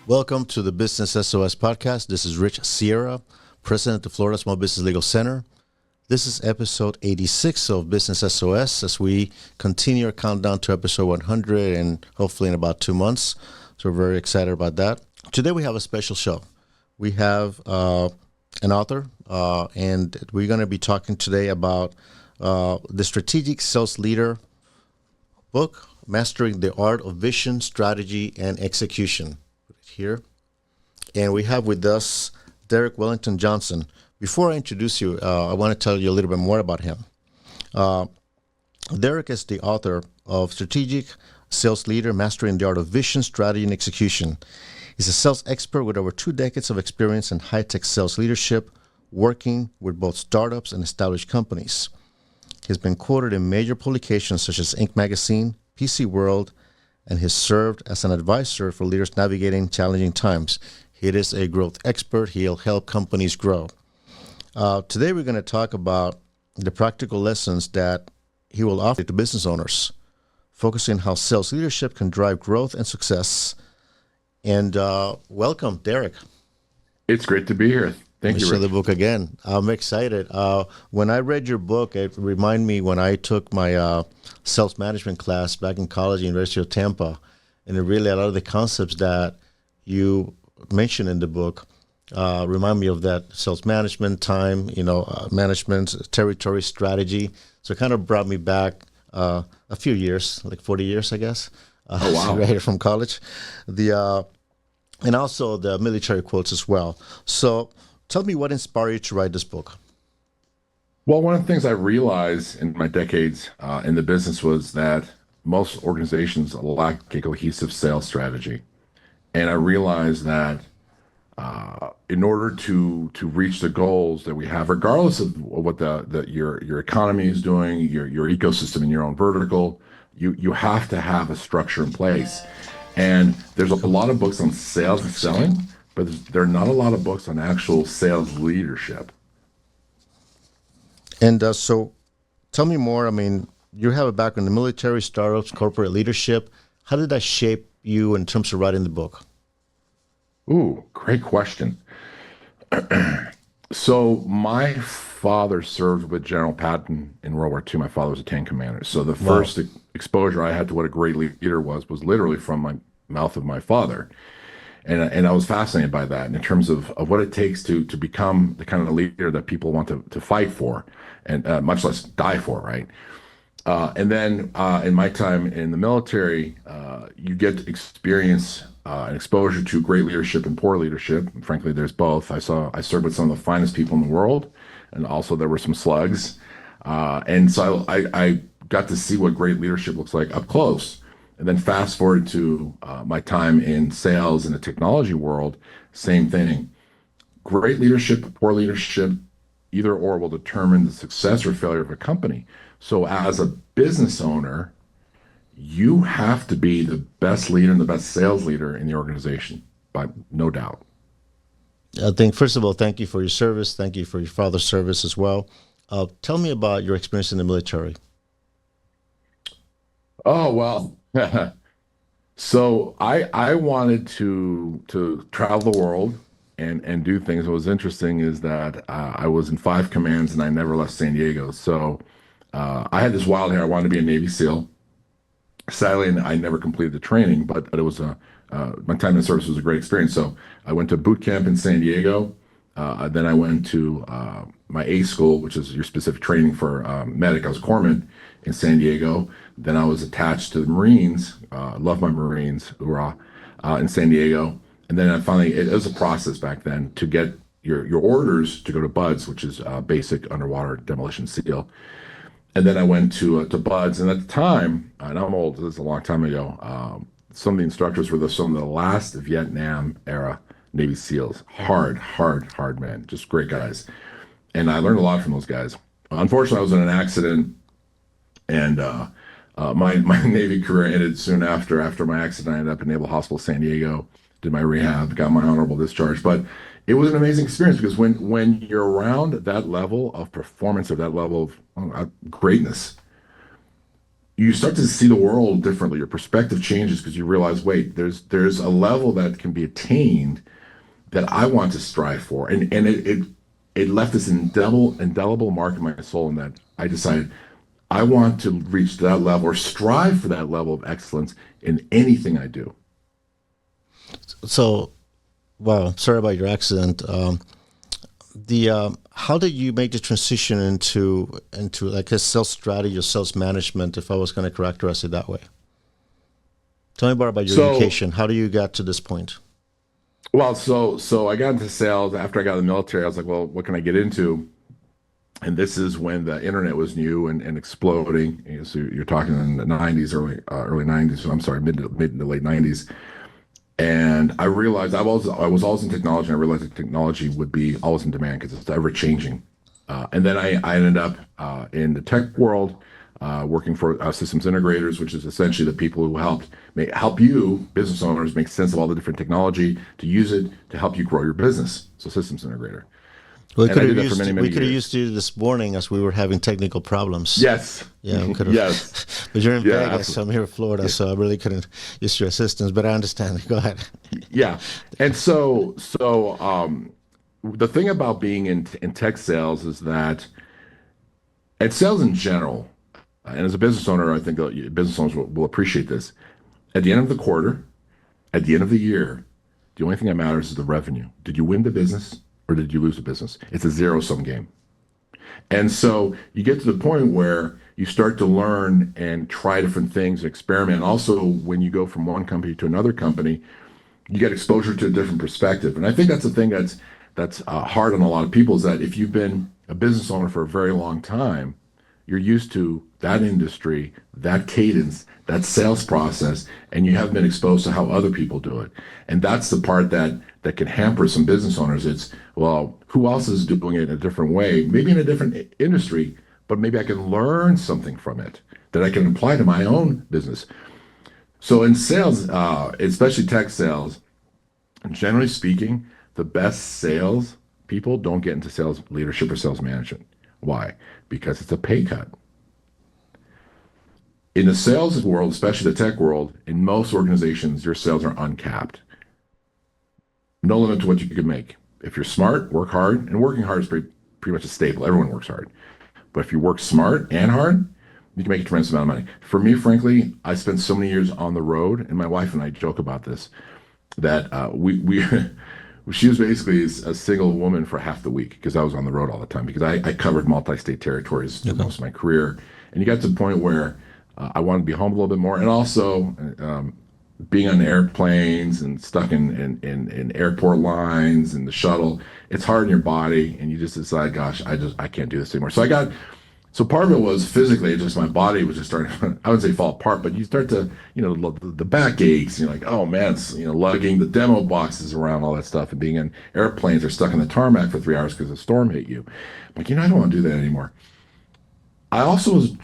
Welcome to the Business SOS podcast. This is Rich Sierra, President of Florida Small Business Legal Center. This is episode 86 of Business SOS as we continue our countdown to episode 100 and hopefully in about 2 months. So we're very excited about that. Today we have a special show. We have an author and we're going to be talking today about the Strategic Sales Leader book, Mastering the Art of Vision, Strategy, and Execution. Here. And we have with us Derek Wellington Johnson. Before I introduce you, I want to tell you a little bit more about him. Derek is the author of Strategic Sales Leader, Mastering the Art of Vision, Strategy, and Execution. He's a sales expert with over 2 decades of experience in high-tech sales leadership, working with both startups and established companies. He's been quoted in major publications such as Inc. Magazine, PC World, and has served as an advisor for leaders navigating challenging times. He is a growth expert. He'll help companies grow. Today, we're going to talk about the practical lessons that he will offer to business owners, focusing on how sales leadership can drive growth and success. And welcome, Derek. It's great to be here. Thank you, Rich. Rich. The book again. I'm excited. When I read your book, it reminded me when I took my sales management class back in college, University of Tampa, and it really a lot of the concepts that you mentioned in the book remind me of that sales management, time, management, territory, strategy. So it kind of brought me back a few years, like 40 years, I guess. Oh, wow. Right here from college. And also the military quotes as well. So tell me what inspired you to write this book. Well, one of the things I realized in my decades in the business was that most organizations lack a cohesive sales strategy. And I realized that in order to reach the goals that we have, regardless of what your economy is doing, your ecosystem in your own vertical, you have to have a structure in place. And there's a lot of books on sales and selling, but there are not a lot of books on actual sales leadership. And so tell me more. I mean, you have a background in the military, startups, corporate leadership. How did that shape you in terms of writing the book? Ooh, great question. So my father served with General Patton in World War II. My father was a tank commander. So the first exposure I had to what a great leader was literally from my mouth of my father. And I was fascinated by that in terms of what it takes to become the kind of leader that people want to fight for and much less die for, right? And then in my time in the military, you get experience and exposure to great leadership and poor leadership. And frankly, there's both. I served with some of the finest people in the world, and also there were some slugs. And so I got to see what great leadership looks like up close. And then fast forward to my time in sales in the technology world, same thing. Great leadership, poor leadership, either or will determine the success or failure of a company. So as a business owner, you have to be the best leader and the best sales leader in the organization, by no doubt. I think, first of all, thank you for your service. Thank you for your father's service as well. Tell me about your experience in the military. Oh, well. So I wanted to travel the world and do things. What was interesting is that I was in 5 commands and I never left San Diego. So I had this wild hair. I wanted to be a Navy SEAL. Sadly, I never completed the training, but it was my time in service was a great experience. So I went to boot camp in San Diego. Then I went to my A school, which is your specific training for medic. I was a corpsman in San Diego. Then I was attached to the Marines. Love my Marines, hoorah, in San Diego. And then I finally, it was a process back then to get your orders to go to BUDS, which is basic underwater demolition SEAL. And then I went to BUDS. And at the time, and I'm old, this is a long time ago, some of the instructors were some of the last Vietnam era Navy SEALs. Hard men, just great guys. And I learned a lot from those guys. Unfortunately, I was in an accident, and my Navy career ended soon after. After my accident, I ended up in Naval Hospital San Diego, did my rehab, got my honorable discharge. But it was an amazing experience because when you're around that level of performance or that level of greatness, you start to see the world differently. Your perspective changes because you realize, wait, there's a level that can be attained that I want to strive for. And it left this indelible mark in my soul, in that I decided I want to reach that level or strive for that level of excellence in anything I do. So, wow, sorry about your accident. The How did you make the transition into like a sales strategy or sales management, if I was going to characterize it that way? Tell me more about your So, education. How do you get to this point? so I got into sales after I got in the military. I was like, well, what can I get into? And this is when the internet was new and exploding. So you're talking in the 90s, early 90s. I'm sorry, mid to late 90s. And I realized I was always in technology, and I realized that technology would be always in demand because it's ever changing. And then I ended up in the tech world, working for systems integrators, which is essentially the people who help you, business owners, make sense of all the different technology to use it to help you grow your business. So systems integrator. And I did that for many, We many could have years. used you this morning as we were having technical problems. Yes. Yeah, we could Yes. have. But you're in Yeah, Vegas, so absolutely. I'm here in Florida, so I really couldn't use your assistance. But I understand. Go ahead. Yeah. And the thing about being in tech sales is that, and sales in general, and as a business owner, I think business owners will appreciate this. At the end of the quarter, at the end of the year, the only thing that matters is the revenue. Did you win the business or did you lose the business? It's a zero-sum game. And so you get to the point where you start to learn and try different things, experiment. Also, when you go from one company to another company, you get exposure to a different perspective. And I think that's the thing that's hard on a lot of people, is that if you've been a business owner for a very long time, you're used to that industry, that cadence, that sales process, and you haven't been exposed to how other people do it. And that's the part that can hamper some business owners. It's, well, who else is doing it in a different way, maybe in a different industry, but maybe I can learn something from it that I can apply to my own business. So in sales, especially tech sales, generally speaking, the best sales people don't get into sales leadership or sales management. Why? Because it's a pay cut. In the sales world, especially the tech world, in most organizations, your sales are uncapped. No limit to what you can make. If you're smart, work hard, and working hard is pretty much a staple. Everyone works hard. But if you work smart and hard, you can make a tremendous amount of money. For me, frankly, I spent so many years on the road, and my wife and I joke about this, that we she was basically a single woman for half the week because I was on the road all the time, because I covered multi-state territories through most of my career. And you got to the point where I wanted to be home a little bit more. And also being on airplanes and stuck in airport lines and the shuttle, it's hard on your body. And you just decide, gosh, I can't do this anymore. So part of it was physically, just my body was just starting, I wouldn't say fall apart, but you start to, the back aches, and you're like, oh man, it's, lugging the demo boxes around, all that stuff, and being in airplanes or stuck in the tarmac for 3 hours because a storm hit you. I'm like, I don't want to do that anymore. I also was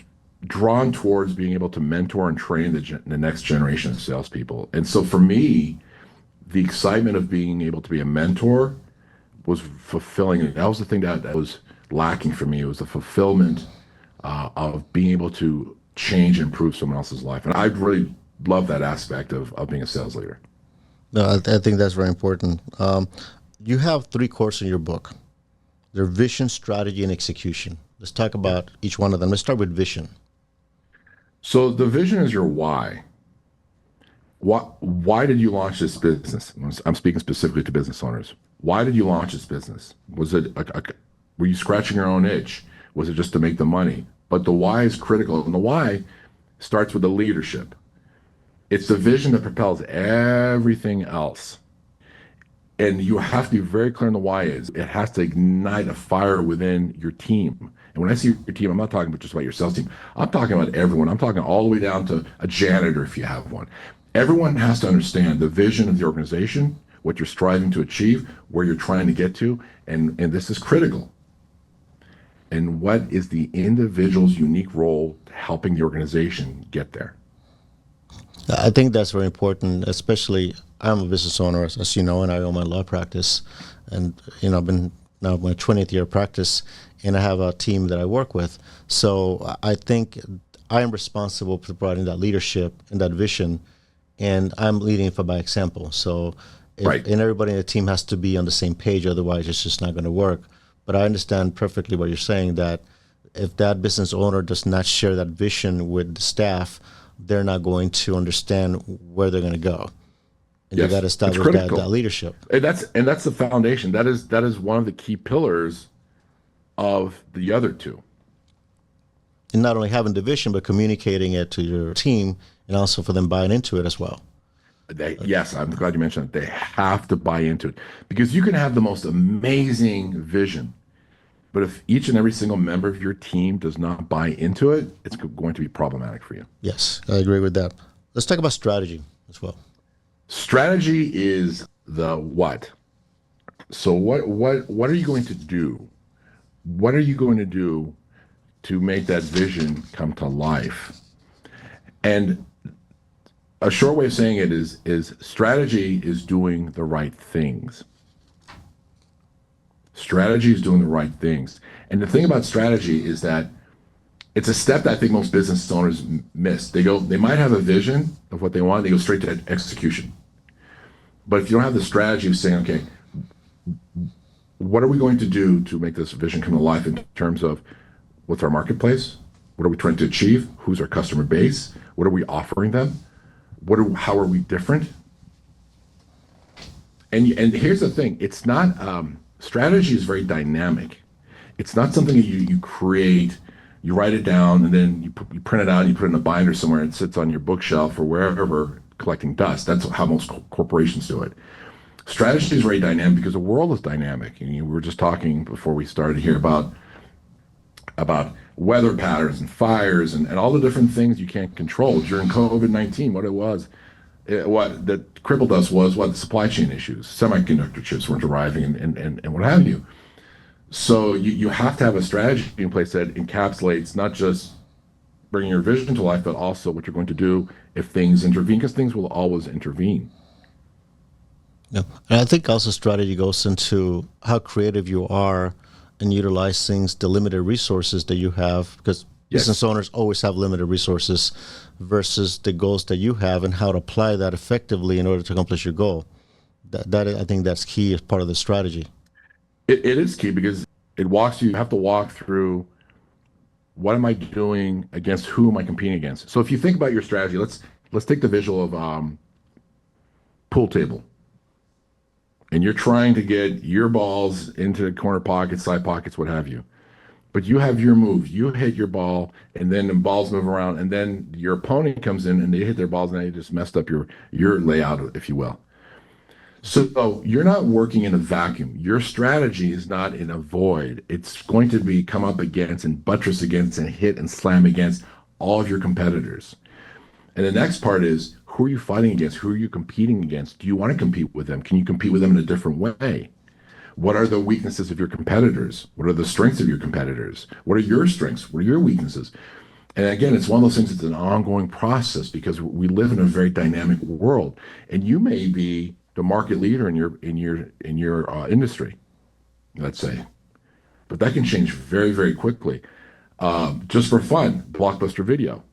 drawn towards being able to mentor and train the next generation of salespeople. And so for me, the excitement of being able to be a mentor was fulfilling. That was the thing that was lacking for me. It was the fulfillment of being able to change and improve someone else's life. And I really love that aspect of being a sales leader. No, I think that's very important. You have three cores in your book. They're vision, strategy, and execution. Let's talk about each one of them. Let's start with vision. So the vision is your why. Why did you launch this business? I'm speaking specifically to business owners. Why did you launch this business? Were you scratching your own itch? Was it just to make the money? But the why is critical, and the why starts with the leadership. It's the vision that propels everything else. And you have to be very clear on the why is. It has to ignite a fire within your team. And when I say your team, I'm not talking about just about your sales team. I'm talking about everyone. I'm talking all the way down to a janitor if you have one. Everyone has to understand the vision of the organization, what you're striving to achieve, where you're trying to get to, and this is critical. And what is the individual's unique role to helping the organization get there? I think that's very important, especially I'm a business owner, as you know, and I own my law practice. And, I've been now my 20th year of practice, and I have a team that I work with. So I think I am responsible for providing that leadership and that vision, and I'm leading it by example. So, Right. and everybody in the team has to be on the same page, otherwise it's just not going to work. But I understand perfectly what you're saying, that if that business owner does not share that vision with the staff, they're not going to understand where they're going to go. And you Yes, got to it's establish that critical. leadership. And that's the foundation. That is one of the key pillars of the other two. And not only having the vision, but communicating it to your team and also for them buying into it as well. Yes, I'm glad you mentioned it. They have to buy into it because you can have the most amazing vision, but if each and every single member of your team does not buy into it, it's going to be problematic for you. Yes, I agree with that. Let's talk about strategy as well. Strategy is the what. So what are you going to do? What are you going to do to make that vision come to life? And a short way of saying it is strategy is doing the right things. Strategy is doing the right things. And the thing about strategy is that it's a step that I think most business owners miss. They might have a vision of what they want, they go straight to execution. But if you don't have the strategy of saying, okay, what are we going to do to make this vision come to life in terms of what's our marketplace? What are we trying to achieve? Who's our customer base? What are we offering them? How are we different? And here's the thing: it's not strategy is very dynamic. It's not something that you create, you write it down, and then you print it out and you put it in a binder somewhere. And it sits on your bookshelf or wherever collecting dust. That's how most corporations do it. Strategy is very dynamic because the world is dynamic. And we were just talking before we started here about weather patterns and fires and all the different things you can't control. During COVID-19, what that crippled us was what the supply chain issues. Semiconductor chips weren't arriving and what have you. So you have to have a strategy in place that encapsulates not just bringing your vision to life, but also what you're going to do if things intervene, because things will always intervene. Yeah. And I think also strategy goes into how creative you are and utilizing the limited resources that you have, because business Yes. owners always have limited resources versus the goals that you have and how to apply that effectively in order to accomplish your goal. That I think that's key as part of the strategy. It is key because you have to walk through what am I doing against who am I competing against. So if you think about your strategy, let's take the visual of pool table. And you're trying to get your balls into corner pockets, side pockets, what have you. But you have your move. You hit your ball, and then the balls move around, and then your opponent comes in and they hit their balls, and they just messed up your layout, if you will. So you're not working in a vacuum. Your strategy is not in a void. It's going to be come up against and buttress against and hit and slam against all of your competitors. And the next part is who are you fighting against? Who are you competing against? Do you want to compete with them? Can you compete with them in a different way? What are the weaknesses of your competitors? What are the strengths of your competitors? What are your strengths? What are your weaknesses? And again, it's one of those things, it's an ongoing process because we live in a very dynamic world. And you may be the market leader in your industry, let's say. But that can change very, very quickly. Just for fun, Blockbuster Video.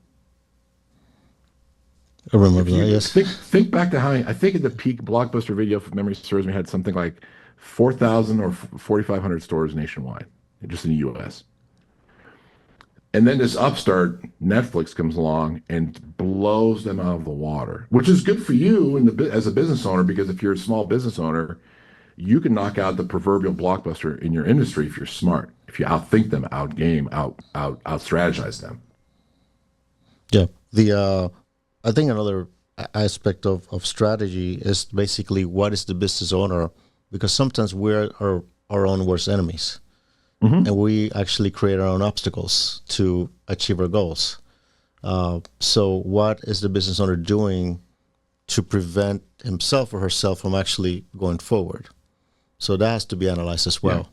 I remember If that, you yes. think back to how I think at the peak Blockbuster Video, if memory serves me, had something like 4,000 or 4,500 stores nationwide, just in the U.S. And then this upstart Netflix comes along and blows them out of the water, which is good for you as a business owner, because if you're a small business owner, you can knock out the proverbial blockbuster in your industry if you're smart, if you outthink them, outgame, out strategize them. Yeah. I think another aspect of strategy is basically what is the business owner, because sometimes we're our own worst enemies. Mm-hmm. And we actually create our own obstacles to achieve our goals. So what is the business owner doing to prevent himself or herself from actually going forward? So that has to be analyzed as well. Yeah.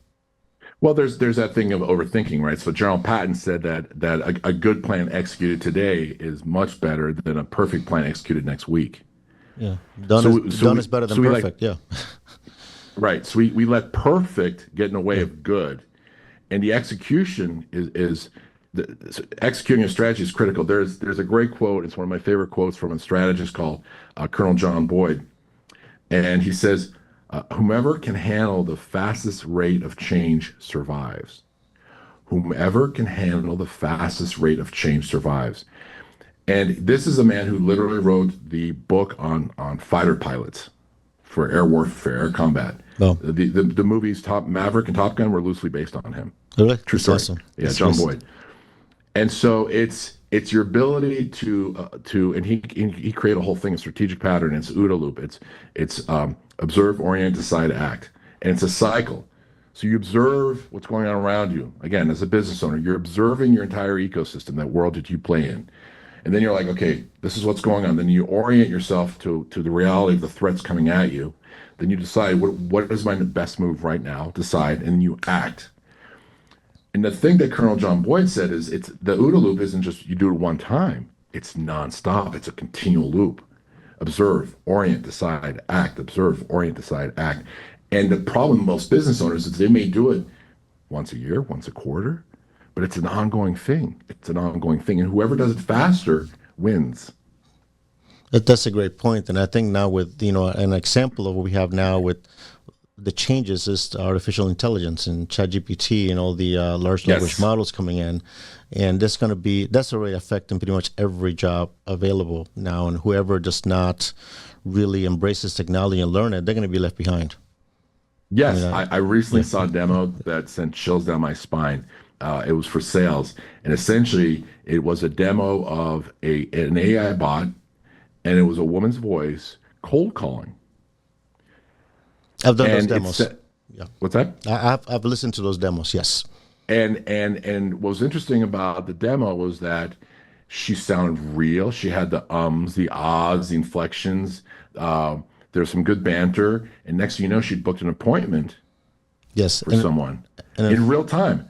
Well, there's that thing of overthinking, right? So General Patton said that a good plan executed today is much better than a perfect plan executed next week. Yeah, done is better than so we like perfect. Yeah, right. So we let perfect get in the way of good, and the execution is executing a strategy is critical. There's a great quote. It's one of my favorite quotes from a strategist called Colonel John Boyd, and he says, "Whomever can handle the fastest rate of change survives. Whomever can handle the fastest rate of change survives." And this is a man who literally wrote the book on fighter pilots for air warfare, air combat. No. The movies Top Maverick and Top Gun were loosely based on him. Really? True That's story. awesome. Yeah, That's John awesome. Boyd. And so it's your ability to and he created a whole thing, a strategic pattern. It's OODA loop. It's observe, orient, decide, act, and it's a cycle. So you observe what's going on around you. Again, as a business owner, you're observing your entire ecosystem, that world that you play in, and then you're like, okay, this is what's going on. Then you orient yourself to the reality of the threats coming at you. Then you decide what is my best move right now. Decide, and then you act. And the thing that Colonel John Boyd said is it's the OODA loop isn't just you do it one time. It's nonstop. It's a continual loop. Observe, orient, decide, act. Observe, orient, decide, act. And the problem with most business owners is they may do it once a year, once a quarter, but it's an ongoing thing. It's an ongoing thing. And whoever does it faster wins. That's a great point, and I think now with an example of what we have now with the changes is artificial intelligence and ChatGPT and all the large language Yes. models coming in, and that's already affecting pretty much every job available now. And whoever does not really embrace this technology and learn it, they're going to be left behind. Yes, I I recently saw a demo that sent chills down my spine. It was for sales, and essentially it was a demo of an AI bot, and it was a woman's voice cold calling. I've done those And demos. Yeah, what's that? I've listened to those demos. Yes. And what was interesting about the demo was that she sounded real. She had the ums, the ahs, the inflections. There's some good banter, and next thing you know, she'd booked an appointment Yes. for someone and in real time.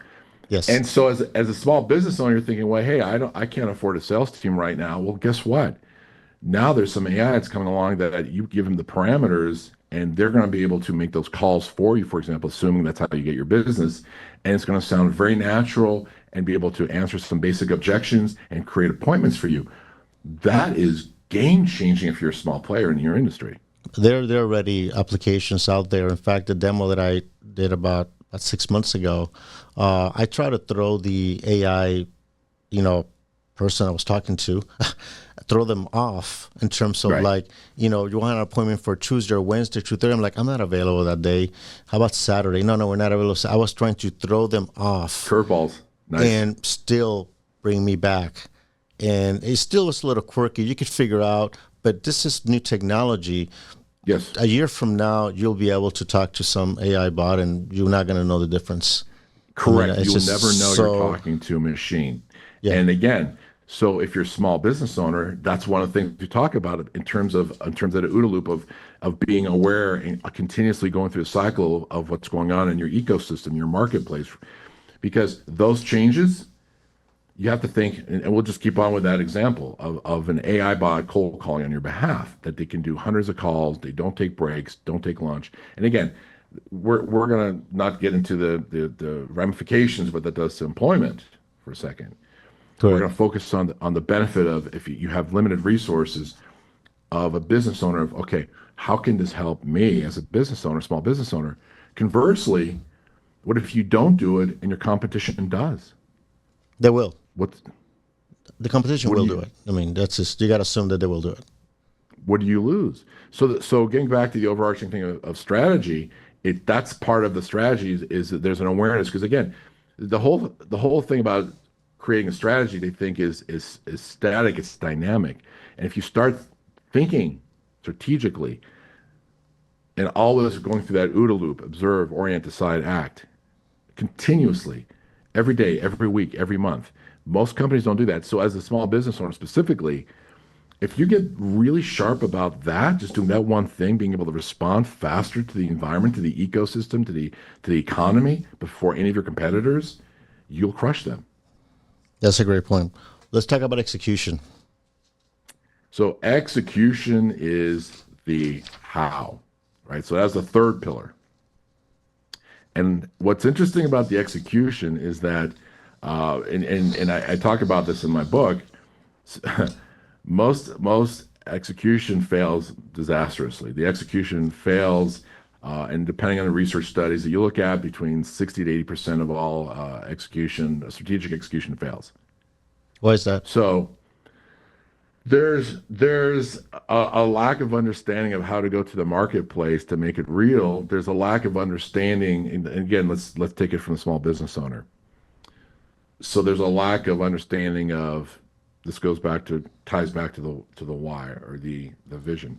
yes. And so as a small business owner, you're thinking, well, hey, I can't afford a sales team right now. Well, guess what? Now there's some AI that's coming along that you give them the parameters, and they're going to be able to make those calls for you, for example, assuming that's how you get your business. And it's going to sound very natural and be able to answer some basic objections and create appointments for you. That is game changing if you're a small player in your industry. There are already applications out there. In fact, the demo that I did about 6 months ago, I try to throw the AI, person I was talking to, throw them off in terms of Right. like, you want an appointment for Tuesday or Wednesday, 2:30. I'm like, I'm not available that day. How about Saturday? No, we're not available. So I was trying to throw them off Curveballs. Nice. and still bring me back. And it still was a little quirky. You could figure out, but this is new technology. Yes. A year from now, you'll be able to talk to some AI bot, and you're not going to know the difference. Correct. it's You'll just never know so- you're talking to a machine. Yeah. And again, so if you're a small business owner, that's one of the things we talk about in terms of the OODA loop of being aware and continuously going through a cycle of what's going on in your ecosystem, your marketplace. Because those changes, you have to think, and we'll just keep on with that example of an AI bot cold calling on your behalf, that they can do hundreds of calls, they don't take breaks, don't take lunch. And again, we're gonna not get into the ramifications of what that does to employment for a second. We're Correct. going to focus on the benefit of if you have limited resources of a business owner of, okay, how can this help me as a business owner, small business owner? Conversely, what if you don't do it and your competition does? They will. What The competition what do will you do it. I mean, that's just, you got to assume that they will do it. what do you lose? So getting back to the overarching thing of strategy, that's part of the strategy is that there's an awareness, because again, the whole thing about creating a strategy, they think is static, it's dynamic. And if you start thinking strategically and always going through that OODA loop, observe, orient, decide, act, continuously, every day, every week, every month, most companies don't do that. So as a small business owner specifically, if you get really sharp about that, just doing that one thing, being able to respond faster to the environment, to the ecosystem, to the economy before any of your competitors, you'll crush them. That's a great point. Let's talk about execution. So execution is the how, right? So that's the third pillar. And what's interesting about the execution is that And I talk about this in my book. Most execution fails disastrously. The execution fails, and depending on the research studies that you look at, between 60 to 80% of all strategic execution fails. Why is that? So there's a lack of understanding of how to go to the marketplace to make it real. There's a lack of understanding, and again, let's take it from the small business owner. So there's a lack of understanding of this ties back to the why or the vision.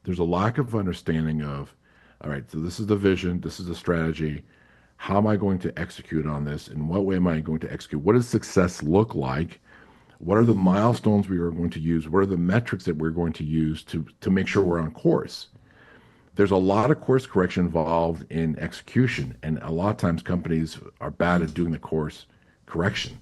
There's a lack of understanding of, all right, so this is the vision, this is the strategy. How am I going to execute on this? In what way am I going to execute? What does success look like? What are the milestones we are going to use? What are the metrics that we're going to use to make sure we're on course? There's a lot of course correction involved in execution, and a lot of times companies are bad at doing the course correction.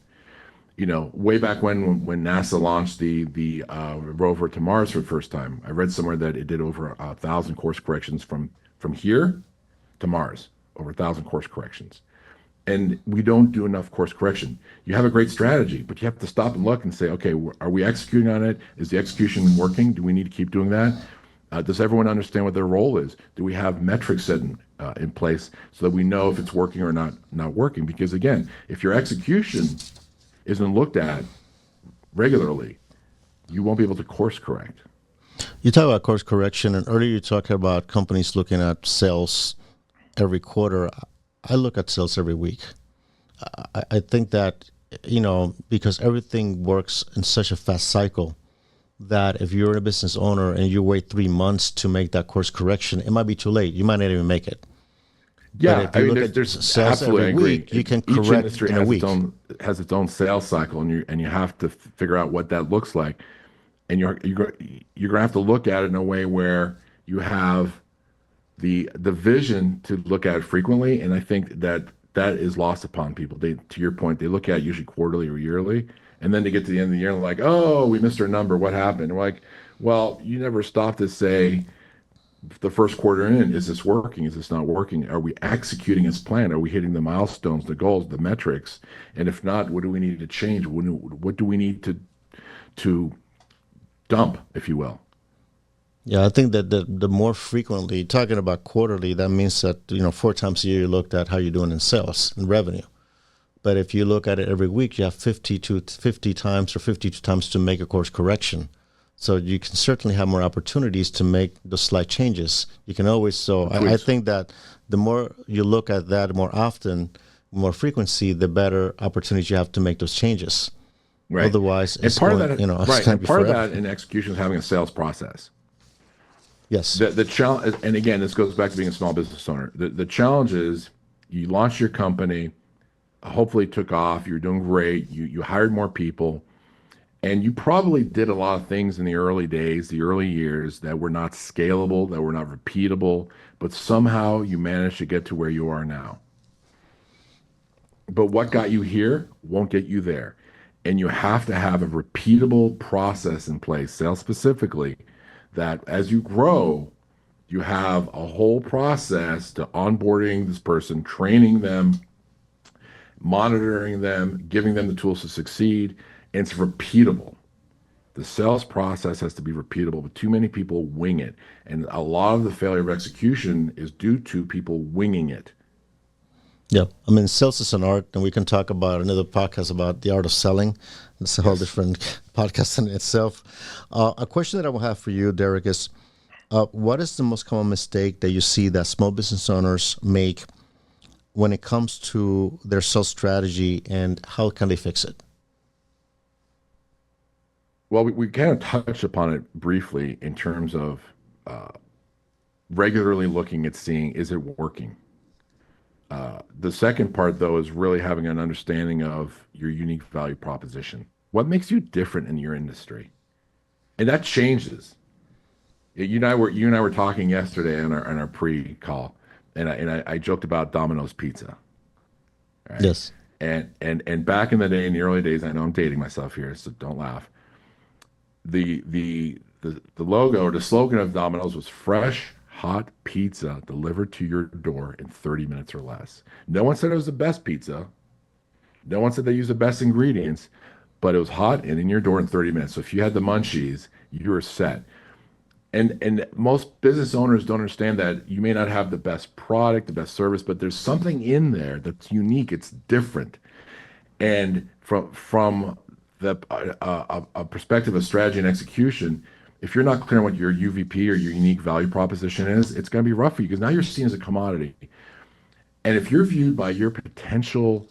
Way back when NASA launched the rover to Mars for the first time, I read somewhere that it did over 1,000 course corrections from here to Mars, over 1,000 course corrections. And we don't do enough course correction. You have a great strategy, but you have to stop and look and say, okay, are we executing on it? Is the execution working? Do we need to keep doing that? Does everyone understand what their role is? Do we have metrics set in place so that we know if it's working or not working? Because again, if your execution isn't looked at regularly, you won't be able to course correct. You talk about course correction, and earlier you talked about companies looking at sales every quarter. I look at sales every week. I think that, because everything works in such a fast cycle, that if you're a business owner and you wait 3 months to make that course correction, it might be too late. You might not even make it. Yeah, But if you look at there's sales absolutely every week, you can each correct industry in a week. has its own sales cycle, and you have to figure out what that looks like, and you're gonna have to look at it in a way where you have the vision to look at it frequently, and I think that is lost upon people. To your point, they look at it usually quarterly or yearly, and then they get to the end of the year and like, oh, we missed our number. What happened? And we're like, well, you never stop to say the first quarter in, is this working? Is this not working? Are we executing as planned? Are we hitting the milestones, the goals, the metrics? And if not, what do we need to change? What do we need to dump, if you will? Yeah, I think that the more frequently, talking about quarterly, that means that, 4 times a year you looked at how you're doing in sales and revenue. But if you look at it every week, you have 50 times or 52 times to make a course correction. So you can certainly have more opportunities to make the slight changes. You can always, I think that the more you look at that more often, more frequency, the better opportunities you have to make those changes. Right. Otherwise, And it's part going, of that, it's right, going and to be part of forever. that in execution is having a sales process. Yes. The challenge, and again, this goes back to being a small business owner. The challenge is you launched your company, hopefully it took off, you're doing great, you hired more people, and you probably did a lot of things in the early days, the early years that were not scalable, that were not repeatable, but somehow you managed to get to where you are now. But what got you here won't get you there. And you have to have a repeatable process in place, sales specifically, that as you grow, you have a whole process to onboarding this person, training them, monitoring them, giving them the tools to succeed, and it's repeatable. The sales process has to be repeatable, but too many people wing it. And a lot of the failure of execution is due to people winging it. Yeah. I mean, sales is an art, and we can talk about another podcast about the art of selling. It's a whole different podcast in itself. A question that I will have for you, Derek, is what is the most common mistake that you see that small business owners make when it comes to their sales strategy, and how can they fix it? Well, we kind of touched upon it briefly in terms of uh, regularly looking at seeing, is it working? The second part, though, is really having an understanding of your unique value proposition. What makes you different in your industry? And that changes. You and I were talking yesterday on our pre-call, and I joked about Domino's Pizza, right? Yes. And back in the day, in the early days, I know I'm dating myself here, so don't laugh. The logo or the slogan of Domino's was fresh, hot pizza delivered to your door in 30 minutes or less. No one said it was the best pizza. No one said they used the best ingredients, but it was hot and in your door in 30 minutes. So if you had the munchies, you were set. And most business owners don't understand that you may not have the best product, the best service, but there's something in there that's unique. It's different. And from the a perspective of strategy and execution, if you're not clear on what your UVP or your unique value proposition is, it's going to be rough for you because now you're seen as a commodity. And if you're viewed by your potential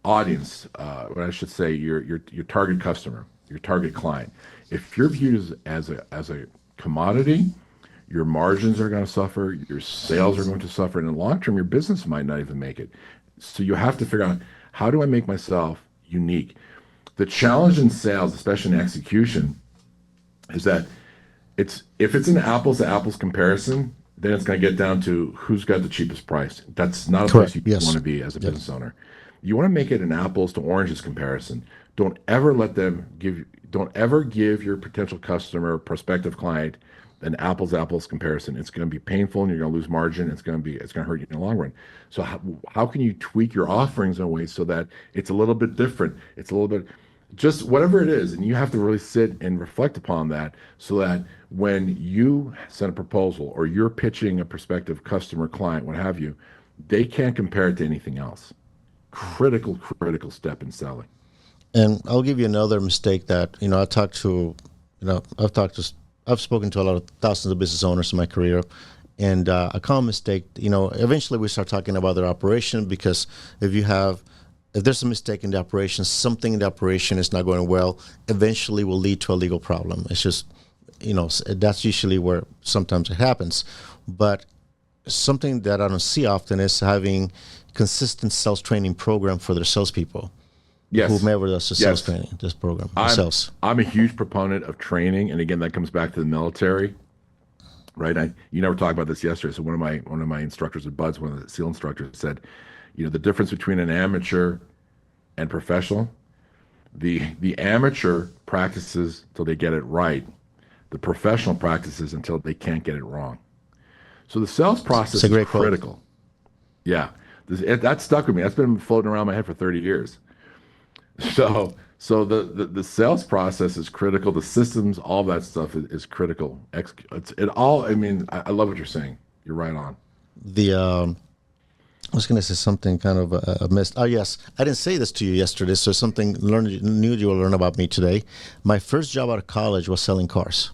audience, what I should say, your target customer, your target client, if you're viewed as a commodity, your margins are going to suffer, your sales are going to suffer, and in the long term, your business might not even make it. So you have to figure out, how do I make myself unique? The challenge in sales, especially in execution, is that if it's an apples to apples comparison, then it's going to get down to who's got the cheapest price. That's not a place Correct. you Yes. want to be as a Yep. business owner. You want to make it an apples to oranges comparison. Don't ever let them give, don't ever give your potential customer, prospective client, an apples to apples comparison. It's going to be painful and you're going to lose margin. It's going to hurt you in the long run. So how can you tweak your offerings in a way so that it's a little bit different? It's a little bit, just whatever it is. And you have to really sit and reflect upon that so that when you send a proposal or you're pitching a prospective customer, client, what have you, they can't compare it to anything else. Critical step in selling. And I'll give you another mistake that, I've spoken to a lot of thousands of business owners in my career. And a common mistake, eventually we start talking about their operation because if there's a mistake in the operation, something in the operation is not going well, eventually will lead to a legal problem. It's just, that's usually where sometimes it happens. But something that I don't see often is having consistent sales training program for their salespeople. Yes. Whomever does the sales Yes. training, this program, I'm, sales. I'm a huge proponent of training, and again, that comes back to the military, right? You never talked about this yesterday. So one of my instructors at Buds, one of the SEAL instructors, said, the difference between an amateur and professional, the amateur practices till they get it right. The professional practices until they can't get it wrong. So the sales process It's a is great quote. critical. Yeah, that stuck with me. That's been floating around my head for 30 years. So the sales process is critical. The systems, all that stuff is critical. It all. I mean, I love what you're saying. You're right on. The I was going to say something kind of a missed. Oh yes, I didn't say this to you yesterday. So something new you will learn about me today. My first job out of college was selling cars.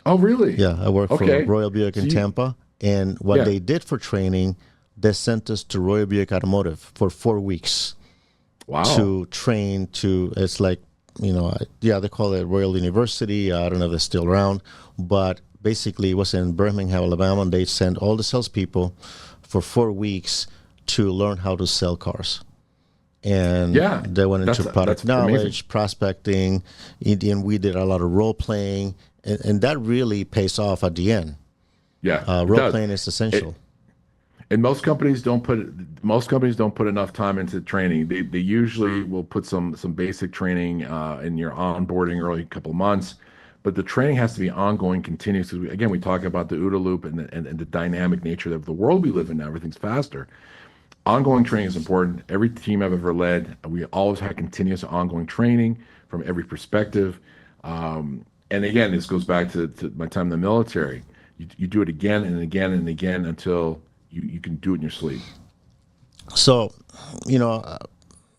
Oh, really? Yeah, I worked for Okay. Royal Buick So in you, Tampa, and what yeah. they did for training, they sent us to Royal Buick Automotive for 4 weeks Wow. to train. It's like yeah, they call it Royal University. I don't know if they're still around, but basically it was in Birmingham, Alabama, and they sent all the salespeople for 4 weeks to learn how to sell cars. And Yeah. they went into That's product amazing. knowledge, prospecting, and we did a lot of role playing, and that really pays off at the end. Yeah, it Role does. playing is It, essential. and most companies don't put enough time into training. They usually will put some basic training in your onboarding early couple of months, but the training has to be ongoing, continuous. 'Cause again, we talk about the OODA loop and the dynamic nature of the world we live in now. Everything's faster. Ongoing training is important. Every team I've ever led, we always had continuous ongoing training from every perspective. And again, this goes back to my time in the military. You do it again and again and again until you can do it in your sleep. So, you know, uh,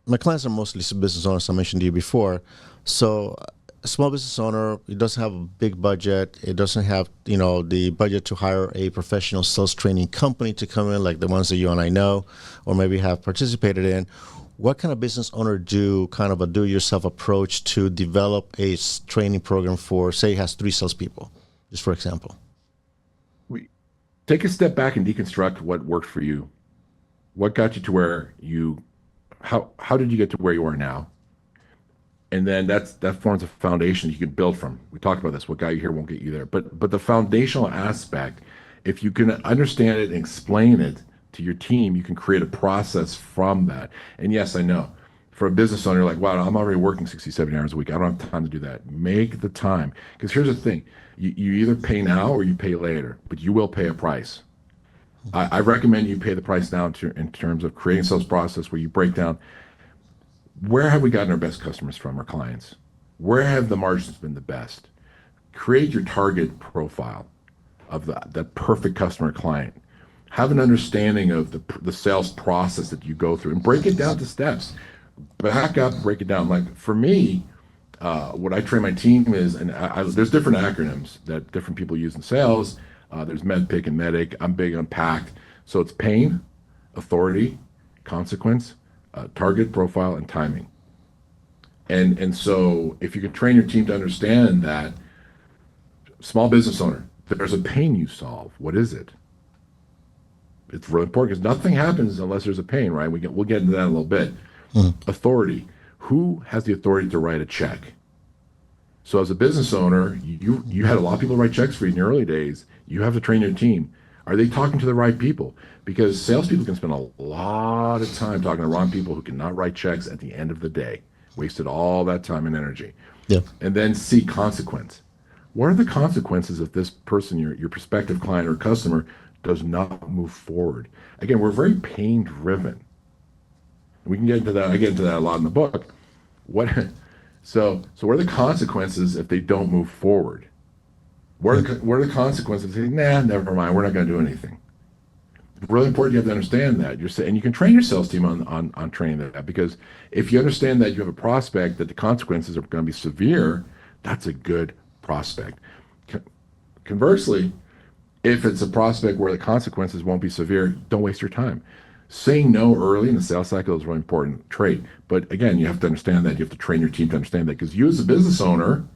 my clients are mostly business owners. I mentioned to you before. So, a small business owner, it doesn't have a big budget. It doesn't have, the budget to hire a professional sales training company to come in, like the ones that you and I know, or maybe have participated in. What kind of business owner do kind of a do-it-yourself approach to develop a training program for, say, he has 3 salespeople, just for example? We take a step back and deconstruct what worked for you. What got you to where how did you get to where you are now? And then that forms a foundation you can build from. We talked about this. What got you here won't get you there. But the foundational aspect, if you can understand it and explain it to your team, you can create a process from that. And yes, I know. For a business owner, you're like, wow, I'm already working 60, 70 hours a week. I don't have time to do that. Make the time. Because here's the thing. You either pay now or you pay later, but you will pay a price. I recommend you pay the price now in terms of creating a sales process where you break down Where have we gotten our best customers from, our clients? Where have the margins been the best? Create your target profile of the perfect customer client. Have an understanding of the sales process that you go through and break it down to steps. Back up, break it down. Like for me, what I train my team is, and there's different acronyms that different people use in sales. There's MEDPIC and MEDIC. I'm big on PACT. So it's pain, authority, consequence, target, profile, and timing. And so if you can train your team to understand that, small business owner, there's a pain you solve. What is it? It's really important because nothing happens unless there's a pain, right? We'll get into that in a little bit. Authority. Who has the authority to write a check? So as a business owner, you had a lot of people write checks for you in the early days. You have to train your team. Are they talking to the right people? Because salespeople can spend a lot of time talking to the wrong people who cannot write checks at the end of the day. Wasted all that time and energy. Yeah. And then C, consequence. What are the consequences if this person, your prospective client or customer, does not move forward? Again, we're very pain driven. We can get into that. I get into that a lot in the book. So what are the consequences if they don't move forward? What are the consequences if they say, nah, never mind, we're not going to do anything? It's really important you have to understand that. And you can train your sales team on training that, because if you understand that you have a prospect that the consequences are going to be severe, that's a good prospect. Conversely, if it's a prospect where the consequences won't be severe, don't waste your time. Saying no early in the sales cycle is a really important trait. But again, you have to understand that. You have to train your team to understand that, because you as a business owner,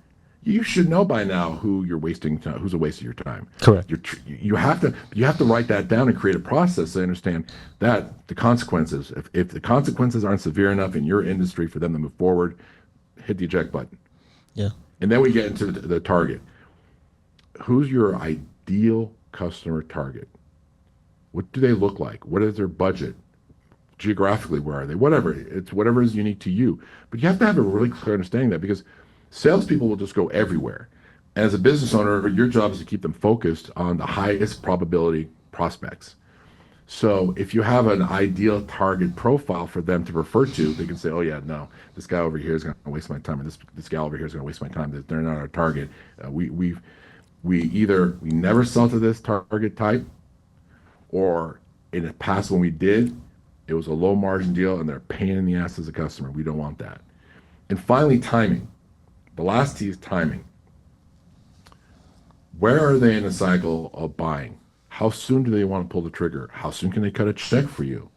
you should know by now who's a waste of your time. Correct. You have to write that down and create a process to understand that the consequences, if the consequences aren't severe enough in your industry for them to move forward, hit the eject button. Yeah. And then we get into the target. Who's your ideal customer target? What do they look like? What is their budget? Geographically, where are they? Whatever is unique to you. But you have to have a really clear understanding of that, because salespeople will just go everywhere. And as a business owner, your job is to keep them focused on the highest probability prospects. So if you have an ideal target profile for them to refer to, they can say, oh yeah, no, this guy over here is going to waste my time, or this guy over here is going to waste my time. They're not our target. We never sell to this target type, or in the past when we did, it was a low margin deal and they're a pain in the ass as a customer. We don't want that. And finally, timing. The last T is timing. Where are they in the cycle of buying? How soon do they want to pull the trigger? How soon can they cut a check for you?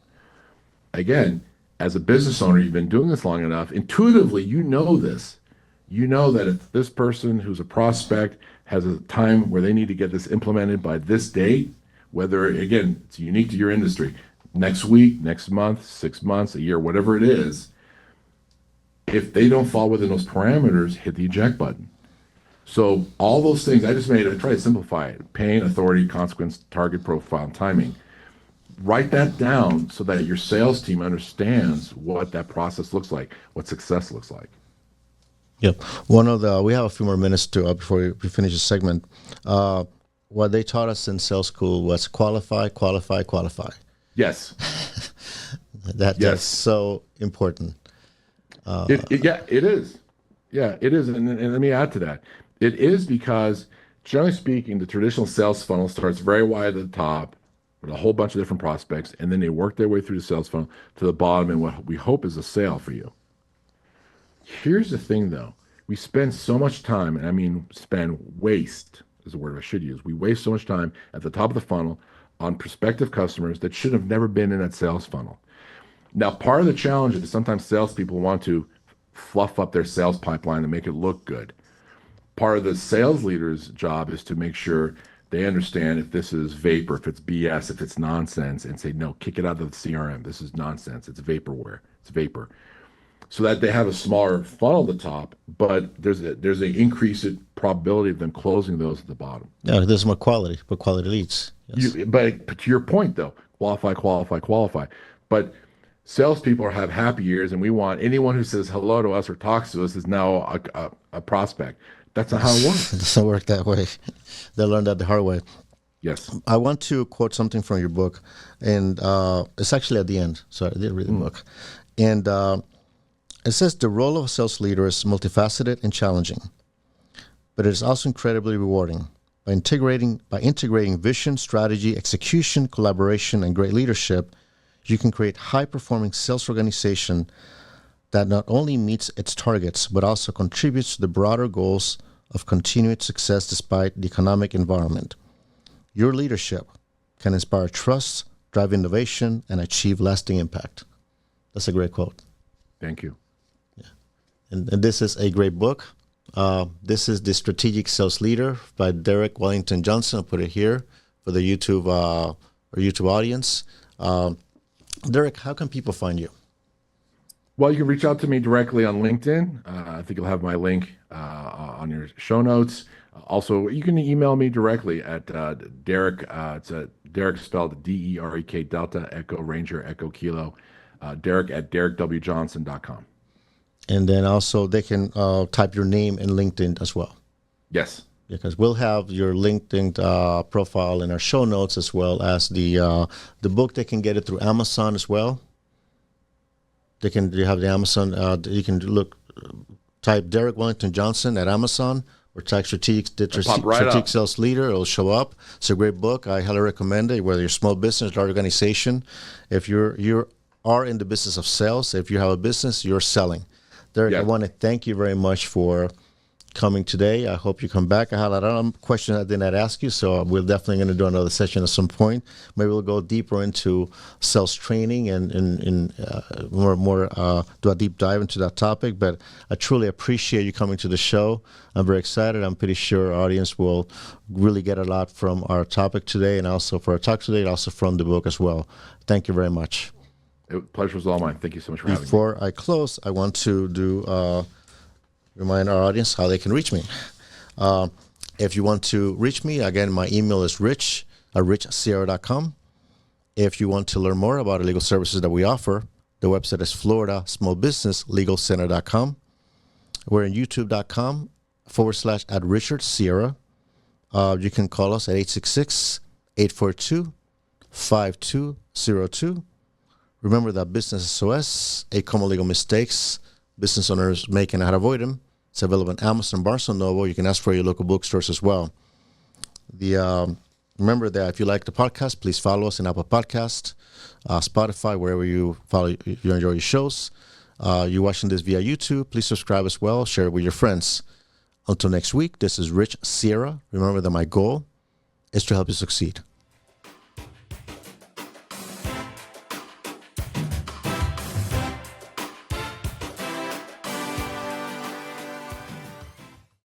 Again, as a business owner, you've been doing this long enough. Intuitively, you know this. You know that if this person who's a prospect has a time where they need to get this implemented by this date, whether, again, it's unique to your industry, next week, next month, 6 months, a year, whatever it is, if they don't fall within those parameters, hit the eject button. So all those things, I try to simplify it. Pain, authority, consequence, target profile, and timing. Write that down so that your sales team understands what that process looks like, what success looks like. Yep. We have a few more minutes to before we finish the segment. What they taught us in sales school was qualify, qualify, qualify. Yes. That's so important. It is. Yeah, it is. And let me add to that. It is because, generally speaking, the traditional sales funnel starts very wide at the top with a whole bunch of different prospects, and then they work their way through the sales funnel to the bottom and what we hope is a sale for you. Here's the thing, though. We spend so much time, and I mean waste is the word I should use. We waste so much time at the top of the funnel on prospective customers that should have never been in that sales funnel. Now, part of the challenge is sometimes salespeople want to fluff up their sales pipeline and make it look good. Part of the sales leader's job is to make sure they understand if this is vapor, if it's BS, if it's nonsense, and say, no, kick it out of the CRM. This is nonsense. It's vaporware. It's vapor. So that they have a smaller funnel at the top, but there's an increased probability of them closing those at the bottom. Yeah, there's more quality, but quality leads. Yes. But to your point, though, qualify, qualify, qualify. But salespeople have happy years, and we want anyone who says hello to us or talks to us is now a prospect. That's not how it works. It doesn't work that way. They learned that the hard way. Yes. I want to quote something from your book, and it's actually at the end. So I did read the book. And It says the role of a sales leader is multifaceted and challenging, but it is also incredibly rewarding. By integrating vision, strategy, execution, collaboration, and great leadership, you can create high-performing sales organization that not only meets its targets, but also contributes to the broader goals of continued success despite the economic environment. Your leadership can inspire trust, drive innovation, and achieve lasting impact. That's a great quote. Thank you. And this is a great book. This is The Strategic Sales Leader by Derek Wellington Johnson. I'll put it here for the YouTube audience. Derek, how can people find you? Well, you can reach out to me directly on LinkedIn. I think you'll have my link on your show notes. Also, you can email me directly at Derek. It's Derek spelled DEREK, Delta Echo Ranger Echo Kilo. Derek at DerekWJohnson.com. And then also they can type your name in LinkedIn as well. Yes. Because we'll have your LinkedIn profile in our show notes, as well as the book. They can get it through Amazon as well. You have the Amazon. You can type Derek Wellington Johnson at Amazon, or type strategic sales leader. It'll show up. It's a great book. I highly recommend it. Whether you're a small business or organization, if you are in the business of sales, if you have a business, you're selling. Derek, I want to thank you very much for coming today. I hope you come back. I had a lot of questions I did not ask you, so we're definitely going to do another session at some point. Maybe we'll go deeper into sales training and do a deep dive into that topic. But I truly appreciate you coming to the show. I'm very excited. I'm pretty sure our audience will really get a lot from our topic today, and also for our talk today, and also from the book as well. Thank you very much. Pleasure was all mine. Thank you so much for having me. Before I close, I want to remind our audience how they can reach me. If you want to reach me, again, my email is rich@richsierra.com. If you want to learn more about the legal services that we offer, the website is floridasmallbusinesslegalcenter.com. We're in youtube.com/@RichardSierra. You can call us at 866-842-5202. Remember that Business SOS, 8 common legal mistakes business owners make and how to avoid them. It's available on Amazon, Barnes & Noble. You can ask for your local bookstores as well. Remember that if you like the podcast, please follow us in Apple Podcast, Spotify, wherever you enjoy your shows. You're watching this via YouTube, please subscribe as well. Share it with your friends. Until next week, this is Rich Sierra. Remember that my goal is to help you succeed.